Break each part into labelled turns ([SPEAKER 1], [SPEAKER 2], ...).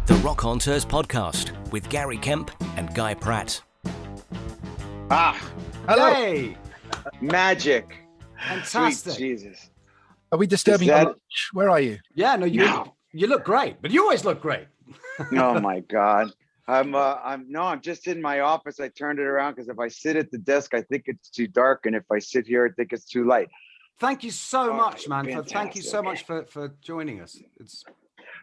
[SPEAKER 1] The Rockonteurs podcast with Gary Kemp and Guy Pratt.
[SPEAKER 2] Hello.
[SPEAKER 3] Hey,
[SPEAKER 2] Magic.
[SPEAKER 3] fantastic.
[SPEAKER 2] Sweet Jesus.
[SPEAKER 3] Are we disturbing your lunch? Where are you? Yeah, no, you look great, but you always look great.
[SPEAKER 2] Oh my God. I'm just in my office. I turned it around because if I sit at the desk, I think it's too dark. And if I sit here, I think it's too light.
[SPEAKER 3] Thank you so much, man. Thank you so
[SPEAKER 2] fantastic.
[SPEAKER 3] much for joining us.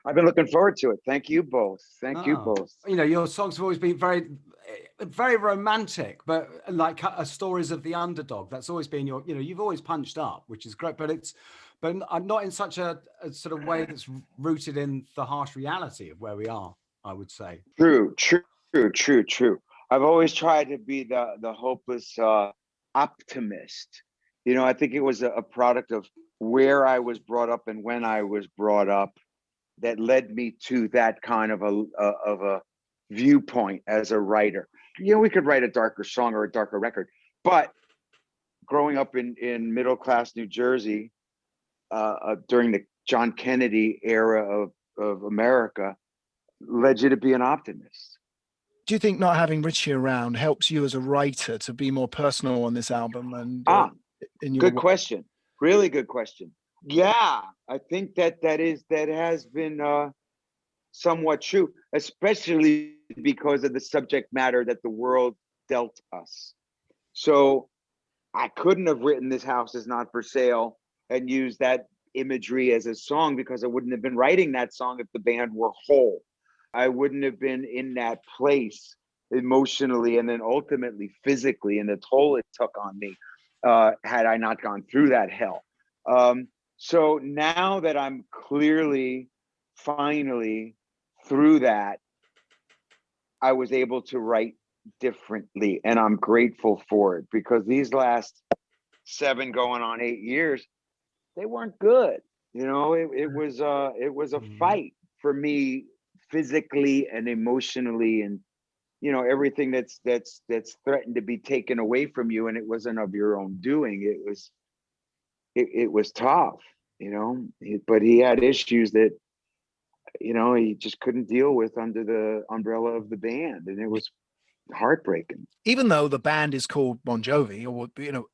[SPEAKER 2] I've been looking forward to it. Thank you both. Thank you both.
[SPEAKER 3] You know, your songs have always been very, very romantic, but like stories of the underdog. That's always been your, you know, you've always punched up, which is great, but not in such a sort of way that's rooted in the harsh reality of where we are, I would say.
[SPEAKER 2] True. I've always tried to be the hopeless optimist. You know, I think it was a product of where I was brought up and when I was brought up that led me to that kind of a viewpoint as a writer. You know, we could write a darker song or a darker record, but growing up in middle class New Jersey during the John Kennedy era of America led you to be an optimist.
[SPEAKER 4] Do you think not having Richie around helps you as a writer to be more personal on this album? And
[SPEAKER 2] good question. Really good question. Yeah, I think that has been somewhat true, especially because of the subject matter that the world dealt us. So I couldn't have written This House Is Not For Sale and used that imagery as a song because I wouldn't have been writing that song if the band were whole. I wouldn't have been in that place emotionally and then ultimately physically, and the toll it took on me had I not gone through that hell. So now that I'm clearly, finally through that, I was able to write differently, and I'm grateful for it because these last 7 going on 8 years, they weren't good. You know, it was a fight for me physically and emotionally, and you know, everything that's threatened to be taken away from you, and it wasn't of your own doing. It was tough, you know, but he had issues that, you know, he just couldn't deal with under the umbrella of the band, and it was heartbreaking.
[SPEAKER 4] even though the band is called Bon Jovi, or you know,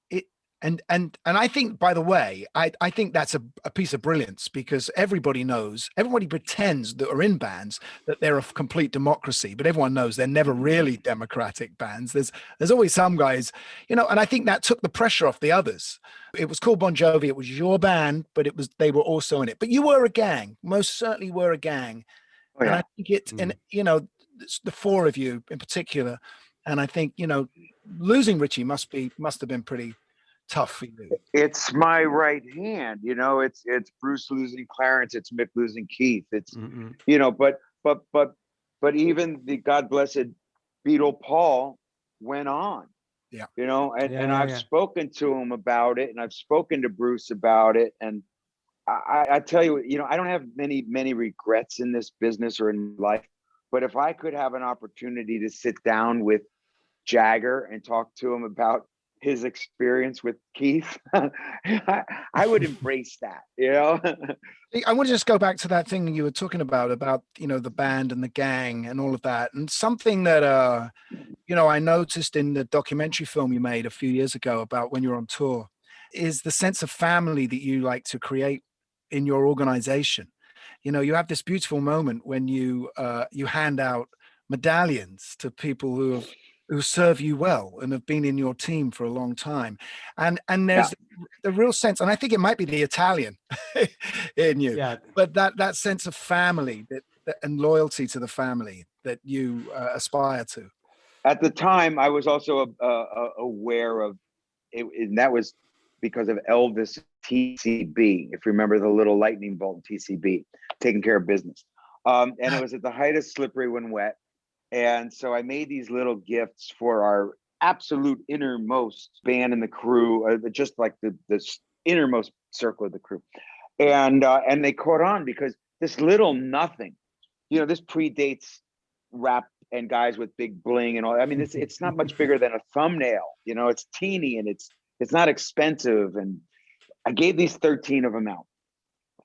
[SPEAKER 4] and I think, by the way, I think that's a piece of brilliance, because everybody pretends that are in bands that they're a complete democracy, but everyone knows they're never really democratic bands. There's always some guys, you know, and I think that took the pressure off the others. It was called Bon Jovi, it was your band, but they were also in it. But you were a gang, most certainly were a gang.
[SPEAKER 2] Oh, yeah.
[SPEAKER 4] And I think and you know, the 4 of you in particular, and I think, you know, losing Richie must have been pretty tough for you.
[SPEAKER 2] It's my right hand, you know, it's Bruce losing Clarence, it's Mick losing Keith, it's you know, but even the God blessed Beatle Paul went on.
[SPEAKER 4] Yeah.
[SPEAKER 2] You know, and I've spoken to him about it, and I've spoken to Bruce about it, and I tell you, you know, I don't have many regrets in this business or in life, but if I could have an opportunity to sit down with Jagger and talk to him about his experience with Keith, I would embrace that, you know.
[SPEAKER 4] I want to just go back to that thing you were talking about, you know, the band and the gang and all of that. And something that, you know, I noticed in the documentary film you made a few years ago about when you're on tour is the sense of family that you like to create in your organization. You know, you have this beautiful moment when you hand out medallions to people who serve you well and have been in your team for a long time. And there's the real sense, and I think it might be the Italian in you, but that sense of family that and loyalty to the family that you aspire to.
[SPEAKER 2] At the time, I was also aware of it, and that was because of Elvis TCB, if you remember the little lightning bolt TCB, taking care of business. And it was at the height of Slippery When Wet. And so I made these little gifts for our absolute innermost band and the crew, just like the innermost circle of the crew. And they caught on because this little nothing, you know, this predates rap and guys with big bling and all. I mean, it's not much bigger than a thumbnail, you know, it's teeny and it's not expensive. And I gave these 13 of them out.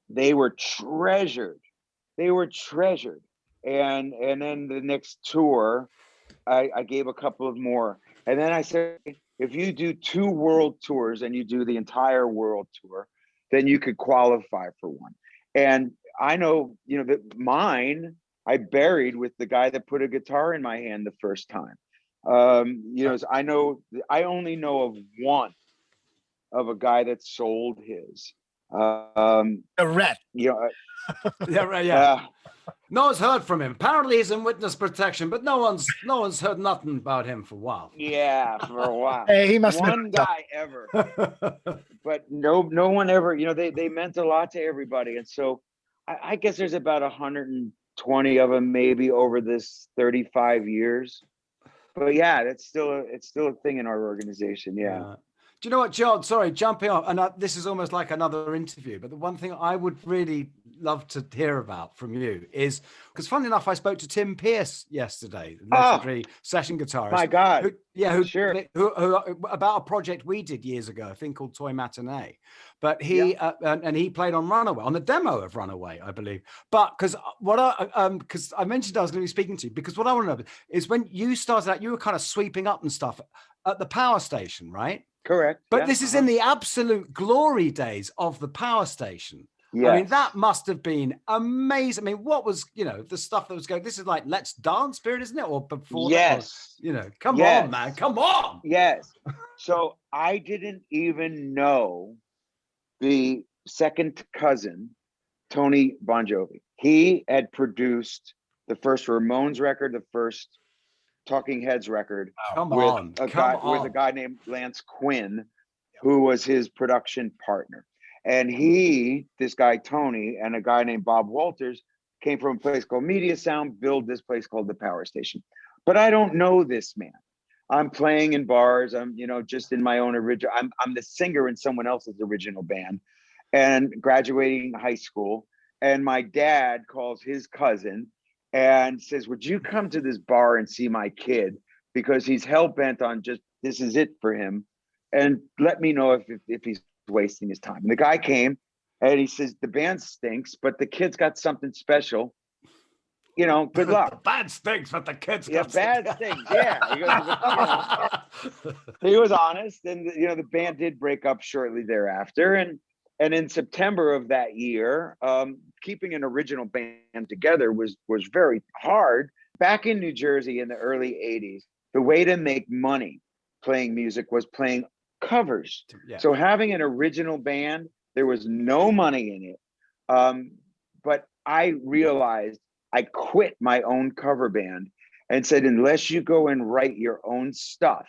[SPEAKER 2] They were treasured. and then the next tour, I gave a couple of more, and then I said, if you do 2 world tours and you do the entire world tour, then you could qualify for one. And I know, that mine I buried with the guy that put a guitar in my hand the first time. I only know of one of a guy that sold his.
[SPEAKER 4] A rat.
[SPEAKER 3] Yeah, right. Yeah. No one's heard from him. Apparently, he's in witness protection, but no one's heard nothing about him for a while.
[SPEAKER 2] Yeah, for a while.
[SPEAKER 4] Hey, he must
[SPEAKER 2] one guy ever, but no one ever. They meant a lot to everybody, and so I guess there's about 120 of them, maybe over this 35 years. But yeah, it's still a thing in our organization. Yeah.
[SPEAKER 3] Do you know what, John? Sorry, jumping off, and this is almost like another interview, but the one thing I would really love to hear about from you is, because funny enough, I spoke to Tim Pierce yesterday, the legendary session guitarist.
[SPEAKER 2] My God.
[SPEAKER 3] Who about a project we did years ago, a thing called Toy Matinee. But he and he played on Runaway, on the demo of Runaway, I believe. But because I mentioned I was going to be speaking to you, because what I want to know is, when you started out, you were kind of sweeping up and stuff at the power station, right?
[SPEAKER 2] Correct.
[SPEAKER 3] But this is in the absolute glory days of the power station.
[SPEAKER 2] Yes.
[SPEAKER 3] I mean, that must have been amazing. I mean, what was, the stuff that was going, this is like Let's Dance period, isn't it? Or before
[SPEAKER 2] yes.
[SPEAKER 3] that? Or, come on, man, come on.
[SPEAKER 2] Yes. So I didn't even know the second cousin, Tony Bon Jovi. He had produced the first Ramones record, the first Talking Heads record, with a guy named Lance Quinn, who was his production partner. And this guy Tony, and a guy named Bob Walters came from a place called Media Sound, build this place called the Power Station. But I don't know this man. I'm playing in bars. I'm, just in my own original. I'm the singer in someone else's original band, and graduating high school. And my dad calls his cousin and says, would you come to this bar and see my kid? Because he's hell-bent on this is it for him. And let me know if he's wasting his time. And the guy came and he says, the band stinks, but the kid's got something special. Good luck.
[SPEAKER 3] The band stinks, but the kid's
[SPEAKER 2] got bad stinks. Yeah. He was honest. And, the band did break up shortly thereafter. And in September of that year, keeping an original band together was very hard. Back in New Jersey in the early 80s, the way to make money playing music was playing covers. Yeah. So having an original band, there was no money in it. But I realized I quit my own cover band and said, unless you go and write your own stuff,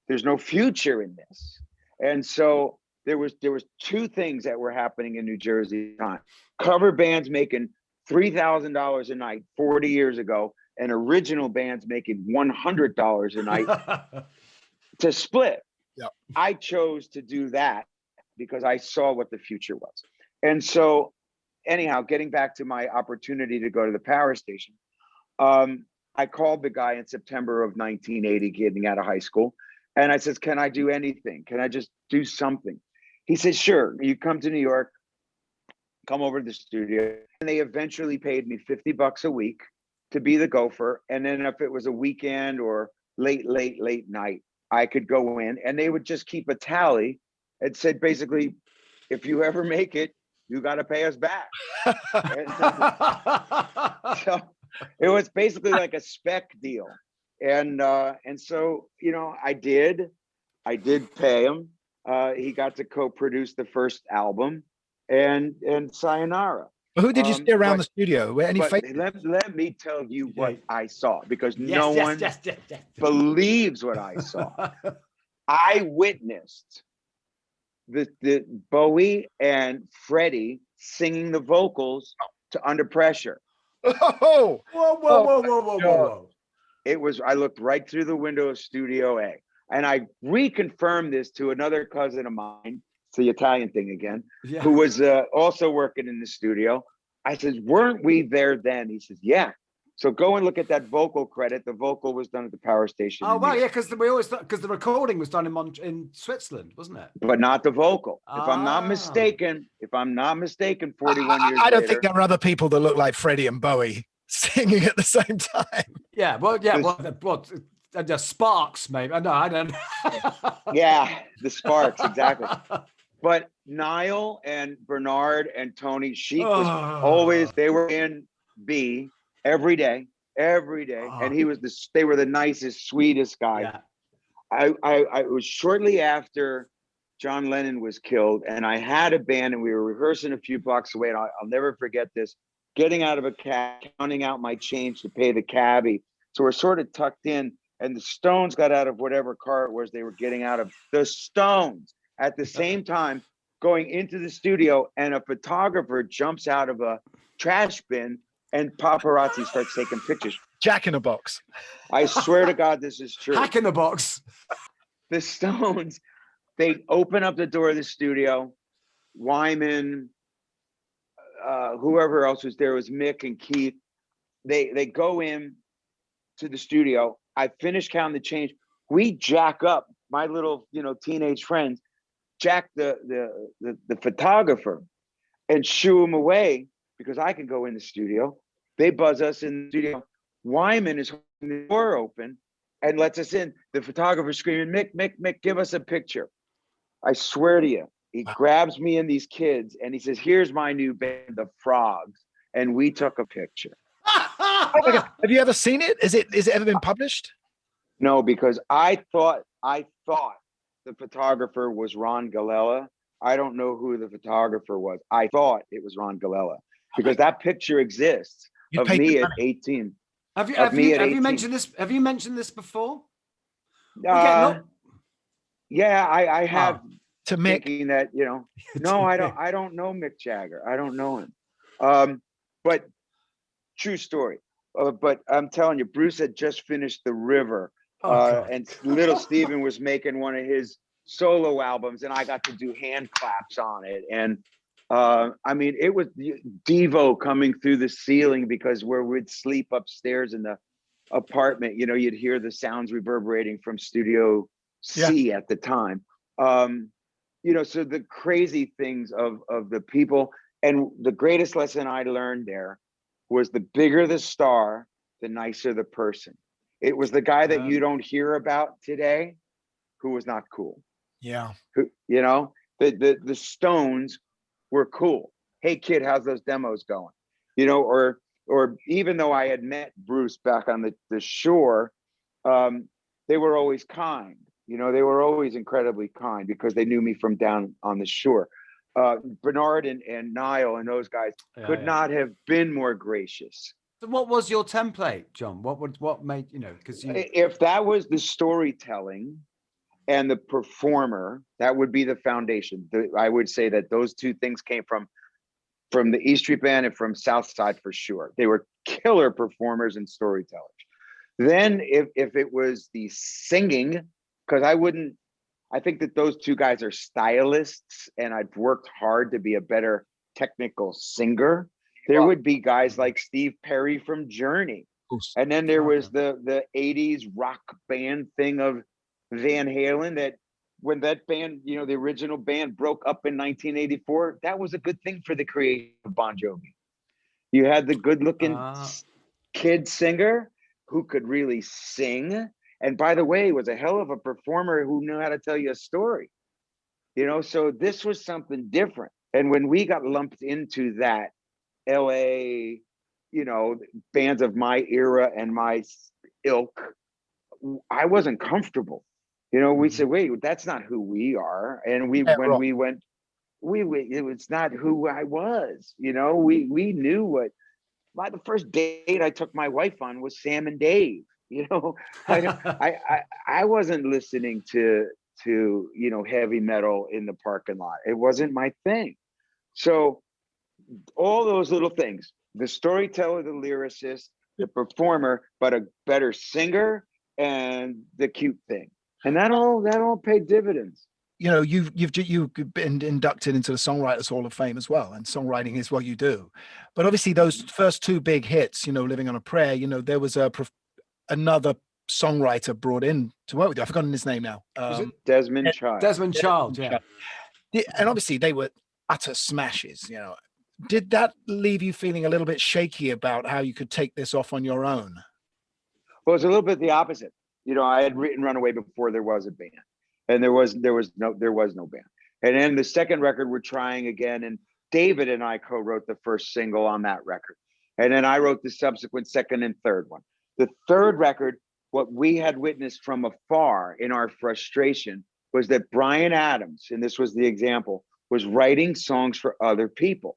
[SPEAKER 2] there's no future in this. And so there was 2 things that were happening in New Jersey at the time. Cover bands making $3,000 a night 40 years ago, and original bands making $100 a night to split.
[SPEAKER 4] Yep.
[SPEAKER 2] I chose to do that because I saw what the future was. And so anyhow, getting back to my opportunity to go to the Power Station, I called the guy in September of 1980, getting out of high school. And I says, can I do anything? Can I just do something? He said, sure, you come to New York, come over to the studio. And they eventually paid me $50 a week to be the gopher. And then if it was a weekend or late night, I could go in, and they would just keep a tally. It said, basically, if you ever make it, you got to pay us back. So it was basically like a spec deal. And so, I did pay him. He got to co-produce the first album and Sayonara.
[SPEAKER 4] Well, who did you see around the studio?
[SPEAKER 2] Let me tell you what I saw, because no one believes what I saw. I witnessed the Bowie and Freddie singing the vocals to Under Pressure.
[SPEAKER 4] Oh,
[SPEAKER 3] Whoa.
[SPEAKER 2] It was, I looked right through the window of Studio A, and I reconfirmed this to another cousin of mine. It's the Italian thing again, who was also working in the studio. I said, weren't we there then? He says, yeah. So go and look at that vocal credit. The vocal was done at the Power Station.
[SPEAKER 3] Oh, well, yeah, because we always thought, because the recording was done in Switzerland, wasn't it?
[SPEAKER 2] But not the vocal. If I'm not mistaken, 41 years
[SPEAKER 4] I don't
[SPEAKER 2] later,
[SPEAKER 4] think there are other people that look like Freddie and Bowie. singing at the same time.
[SPEAKER 3] Yeah, well, the Sparks, maybe. No, I don't know.
[SPEAKER 2] Yeah, the Sparks, exactly. But Niall and Bernard and Tony, Sheik was always, they were in B every day, and they were the nicest, sweetest guys.
[SPEAKER 3] Yeah.
[SPEAKER 2] I was shortly after John Lennon was killed, and I had a band, and we were rehearsing a few blocks away, and I'll never forget this, getting out of a cab, counting out my change to pay the cabbie. So we're sort of tucked in, and the Stones got out of whatever car it was they were getting out of. The Stones, at the same time, going into the studio, and a photographer jumps out of a trash bin, and paparazzi starts taking pictures.
[SPEAKER 4] Jack in a Box.
[SPEAKER 2] I swear to God, this is true.
[SPEAKER 3] Hack in the Box.
[SPEAKER 2] The Stones, they open up the door of the studio. Wyman, whoever else was there, was Mick and Keith. They go in to the studio. I finish counting the change. We jack up, my little, teenage friends, jack the photographer and shoo him away because I can go in the studio. They buzz us in the studio. Wyman is holding the door open and lets us in. The photographer screaming, Mick, give us a picture. I swear to you, he grabs me and these kids and he says, here's my new band, the Frogs. And we took a picture.
[SPEAKER 4] Oh my God. Have you ever seen it? Is it ever been published?
[SPEAKER 2] No, because I thought the photographer was Ron Galella. I don't know who the photographer was. I thought it was Ron Galella because that picture exists of me at 18.
[SPEAKER 3] Have you mentioned this? Have you mentioned this before?
[SPEAKER 2] Yeah, I have.
[SPEAKER 4] To Mick,
[SPEAKER 2] thinking that no, I don't know Mick Jagger. I don't know him. But true story. But I'm telling you, Bruce had just finished The River, and little Steven was making one of his solo albums, and I got to do hand claps on it. And I mean, it was Devo coming through the ceiling because where we'd sleep upstairs in the apartment, you'd hear the sounds reverberating from Studio C at the time. So the crazy things of the people, and the greatest lesson I learned there was the bigger the star, the nicer the person. It was the guy that you don't hear about today who was not cool.
[SPEAKER 4] Yeah.
[SPEAKER 2] The Stones were cool. Hey kid, how's those demos going? Or even though I had met Bruce back on the shore, they were always kind. They were always incredibly kind because they knew me from down on the shore. Bernard and Niall and those guys could not have been more gracious.
[SPEAKER 3] So what was your template, John? What made, because
[SPEAKER 2] if that was the storytelling and the performer, that would be the foundation. I would say that those two things came from the E Street Band and from Southside for sure. They were killer performers and storytellers. Then if it was the singing, because I think that those two guys are stylists, and I've worked hard to be a better technical singer. There would be guys like Steve Perry from Journey. And then there was the 80s rock band thing of Van Halen, that when that band, the original band broke up in 1984, that was a good thing for the creation of Bon Jovi. You had the good looking kid singer who could really sing. And by the way, was a hell of a performer who knew how to tell you a story. So this was something different. And when we got lumped into that LA, bands of my era and my ilk, I wasn't comfortable. We said, wait, that's not who we are. And it's not who I was. We knew what. The first date I took my wife on was Sam and Dave. I wasn't listening to heavy metal in the parking lot. It wasn't my thing. So all those little things, the storyteller, the lyricist, the performer, but a better singer, and the cute thing. And that all paid dividends.
[SPEAKER 4] You've been inducted into the Songwriters Hall of Fame as well, and songwriting is what you do. But obviously those first two big hits, Living on a Prayer, there was another songwriter brought in to work with you. I've forgotten his name now.
[SPEAKER 2] Desmond Child.
[SPEAKER 3] Desmond Child, yeah.
[SPEAKER 4] And obviously they were utter smashes, Did that leave you feeling a little bit shaky about how you could take this off on your own?
[SPEAKER 2] Well, it's a little bit the opposite. You know, I had written Runaway before there was a band, and there was no band. And then the second record, we're trying again, and David and I co-wrote the first single on that record, and then I wrote the subsequent second and third one. The third record, what we had witnessed from afar in our frustration was that Bryan Adams, and this was the example, was writing songs for other people,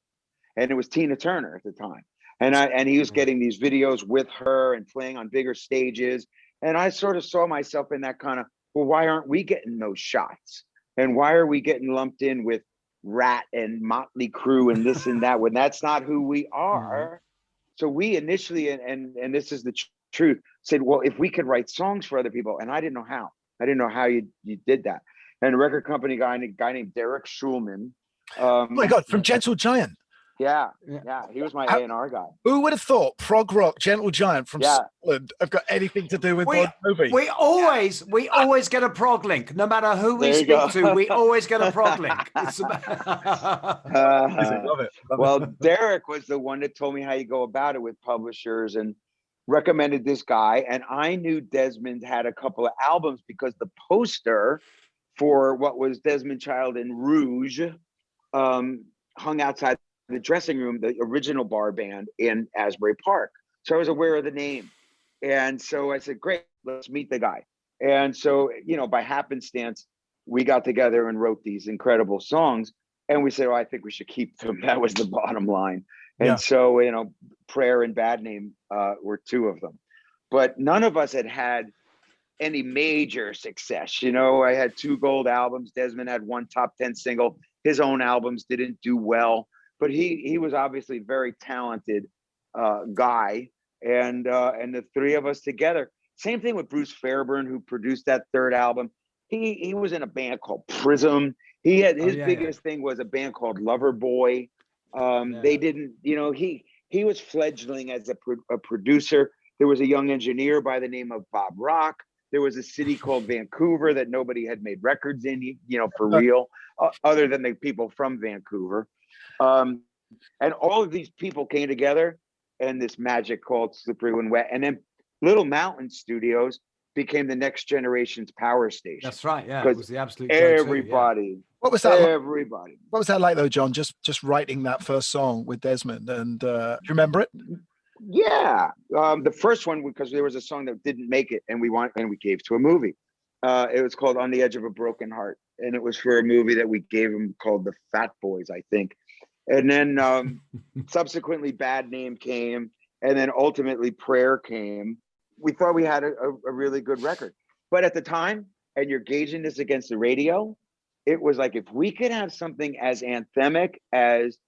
[SPEAKER 2] and it was Tina Turner at the time. And he was getting these videos with her and playing on bigger stages. And I sort of saw myself in that kind of, well, why aren't we getting those shots? And why are we getting lumped in with Rat and Motley Crue and this and that when that's not who we are? So we initially, and this is the truth, said, well, if we could write songs for other people, and I didn't know how. I didn't know how you did that. And a record company guy named Derek Schulman.
[SPEAKER 4] Oh my God, from Gentle Giant.
[SPEAKER 2] Yeah, he was my A&R guy.
[SPEAKER 4] Who would have thought prog rock Gentle Giant from Scotland have got anything to do with Bon Jovi?
[SPEAKER 3] We always get a prog link, no matter who we speak to. We always get a prog link.
[SPEAKER 4] Love it.
[SPEAKER 2] Well, Derek was the one that told me how you go about it with publishers and recommended this guy. And I knew Desmond had a couple of albums because the poster for what was Desmond Child in Rouge hung outside the dressing room, the original bar band in Asbury Park. So I was aware of the name. And so I said, great, let's meet the guy. And so, you know, by happenstance, we got together and wrote these incredible songs. And we said, oh, I think we should keep them. That was the bottom line. And so, you know, Prayer and Bad Name were two of them. But none of us had any major success. You know, I had 2 gold albums. Desmond had 1 top 10 single. His own albums didn't do well. But he was obviously a very talented guy, and the three of us together. Same thing with Bruce Fairbairn, who produced that third album. He was in a band called Prism. He had his biggest thing was a band called Loverboy. They didn't, you know, he was fledgling as a producer. There was a young engineer by the name of Bob Rock. There was a city called Vancouver that nobody had made records in, you know, for real, other than the people from Vancouver. And all of these people came together and this magic called Slippery When Wet. And then Little Mountain Studios became the next generation's power station.
[SPEAKER 3] That's right. Yeah. It was the absolute
[SPEAKER 2] everybody.
[SPEAKER 4] What was that?
[SPEAKER 2] Everybody.
[SPEAKER 4] What was that like though, John? Just writing that first song with Desmond, and do you remember it?
[SPEAKER 2] Yeah. The first one, because there was a song that didn't make it and we gave to a movie. It was called On the Edge of a Broken Heart. And it was for a movie that we gave him called The Fat Boys, I think. And then subsequently Bad Name came, and then ultimately Prayer came. We thought we had a really good record. But at the time, and you're gauging this against the radio, it was like, if we could have something as anthemic as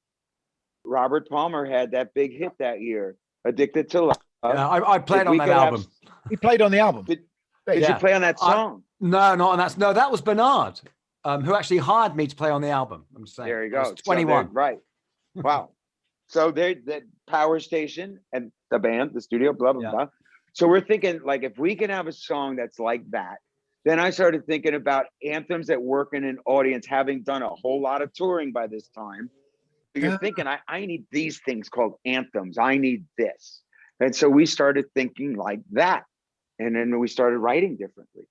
[SPEAKER 2] Robert Palmer had that big hit that year, Addicted to Love.
[SPEAKER 3] Yeah, I played on that album.
[SPEAKER 4] He played on the album.
[SPEAKER 2] Did you play on that song?
[SPEAKER 3] No, not on that. No, that was Bernard. Who actually hired me to play on the album. I'm saying.
[SPEAKER 2] There you go.
[SPEAKER 3] 21.
[SPEAKER 2] So right. Wow. So they that power station and the band, the studio, blah, blah, blah. So we're thinking, like, if we can have a song that's like that, then I started thinking about anthems that work in an audience, having done a whole lot of touring by this time. You're thinking, I need these things called anthems. I need this. And so we started thinking like that. And then we started writing differently.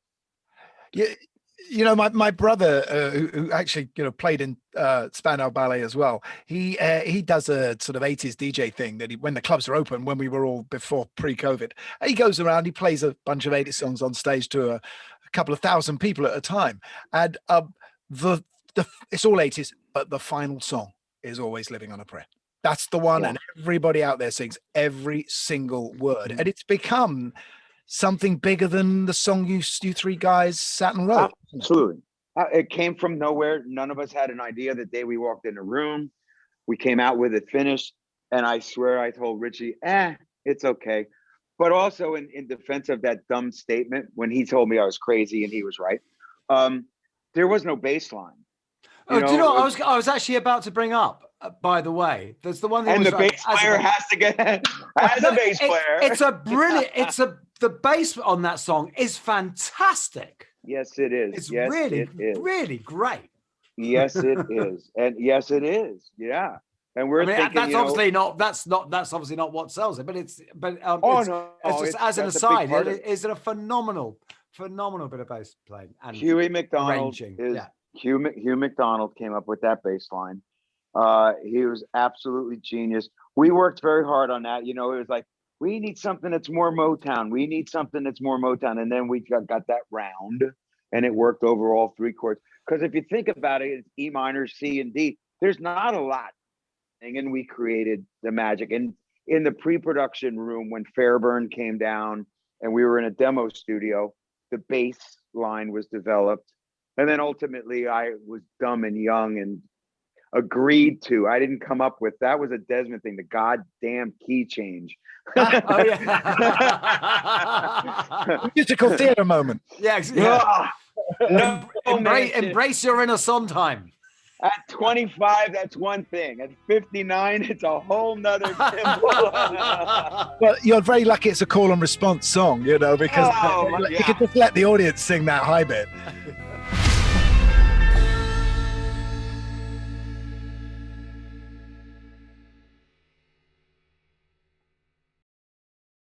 [SPEAKER 4] Yeah. You know, my brother, who actually, you know, played in Spandau Ballet as well. He does a sort of 80s DJ thing that when the clubs are open, when we were all before pre-COVID, he goes around, he plays a bunch of 80s songs on stage to a couple of thousand people at a time. And it's all 80s, but the final song is always Living on a Prayer. That's the one. And everybody out there sings every single word. And it's become something bigger than the song you three guys sat and wrote.
[SPEAKER 2] Absolutely. It came from nowhere. None of us had an idea the day we walked in the room. We came out with it finished. And I swear I told Richie, it's okay. But also in defense of that dumb statement, when he told me I was crazy and he was right, there was no bass line.
[SPEAKER 3] Do you know what I was actually about to bring up, by the way? There's the one thing.
[SPEAKER 2] And the bass player has to get as a bass player.
[SPEAKER 3] It's a brilliant, the bass on that song is fantastic.
[SPEAKER 2] Yes, it is.
[SPEAKER 3] It's
[SPEAKER 2] really
[SPEAKER 3] great.
[SPEAKER 2] Yes, it is. And yes, it is. Yeah. And we're thinking,
[SPEAKER 3] that's obviously not that's obviously not what sells it, but it's as an aside, it's a phenomenal bit of bass playing and
[SPEAKER 2] Huey McDonald Hugh McDonald came up with that bass line. He was absolutely genius. We worked very hard on that. It was like, we need something that's more Motown. We need something that's more Motown. And then we got that round, and it worked over all three chords. Because if you think about it, it's E minor, C, and D. There's not a lot. And we created the magic. And in the pre-production room, when Fairburn came down and we were in a demo studio, the bass line was developed. And then ultimately I was dumb and young and agreed to. I didn't come up with that. Was a Desmond thing, the goddamn key change.
[SPEAKER 3] Oh yeah.
[SPEAKER 4] Musical theater moment.
[SPEAKER 3] Yeah. Embrace your inner Sondheim.
[SPEAKER 2] At 25, that's one thing. At 59, it's a whole nother symbol.
[SPEAKER 4] Well, you're very lucky it's a call and response song, because you can just let the audience sing that high bit.